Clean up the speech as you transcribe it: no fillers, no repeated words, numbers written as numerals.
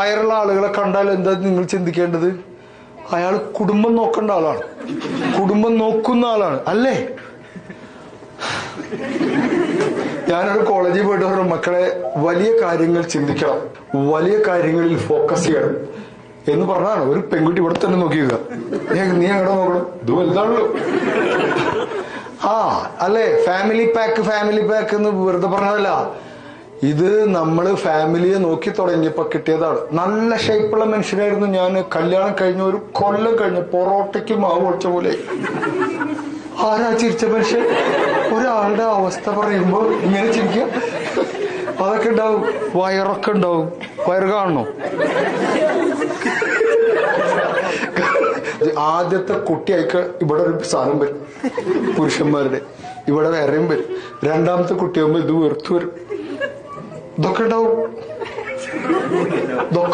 വയറുള്ള ആളുകളെ കണ്ടാൽ എന്താ നിങ്ങൾ ചിന്തിക്കേണ്ടത്? അയാൾ കുടുംബം നോക്കേണ്ട ആളാണ്, കുടുംബം നോക്കുന്ന ആളാണ് അല്ലേ? ഞാനൊരു കോളേജിൽ പോയിട്ട് പറഞ്ഞു, മക്കളെ വലിയ കാര്യങ്ങൾ ചിന്തിക്കണം, വലിയ കാര്യങ്ങളിൽ ഫോക്കസ് ചെയ്യണം എന്ന് പറഞ്ഞാണ്. ഒരു പെൺകുട്ടി ഇവിടെ തന്നെ നോക്കിയത്. നീ എവിടെ നോക്കണം? ഇത് വലുതാണല്ലോ. അല്ലെ, ഫാമിലി പാക്ക് എന്ന് വെറുതെ പറഞ്ഞതല്ല. ഇത് നമ്മള് ഫാമിലിയെ നോക്കി തുടങ്ങിയപ്പോ കിട്ടിയതാണ്. നല്ല ഷേപ്പുള്ള മനുഷ്യനായിരുന്നു ഞാൻ. കല്യാണം കഴിഞ്ഞ ഒരു കൊല്ലം കഴിഞ്ഞ പൊറോട്ടയ്ക്ക് മാവ് ഒഴിച്ച പോലെ. ആരാ ചിരിച്ച മനുഷ്യൻ? ഒരാളുടെ അവസ്ഥ പറയുമ്പോ ഇങ്ങനെ ചിരിക്കുക. അതൊക്കെ ഉണ്ടാവും, വയറൊക്കെ ഉണ്ടാവും. വയറ് കാണണോ? ആദ്യത്തെ കുട്ടിയായിക്ക് ഇവിടെ ഒരു സാധനം വരും, പുരുഷന്മാരുടെ ഇവിടെ വേറെയും വരും. രണ്ടാമത്തെ കുട്ടിയാകുമ്പോ ഇത് വെറുത്തു വരും. ഇതൊക്കെ ഉണ്ടാവും. ഇതൊക്കെ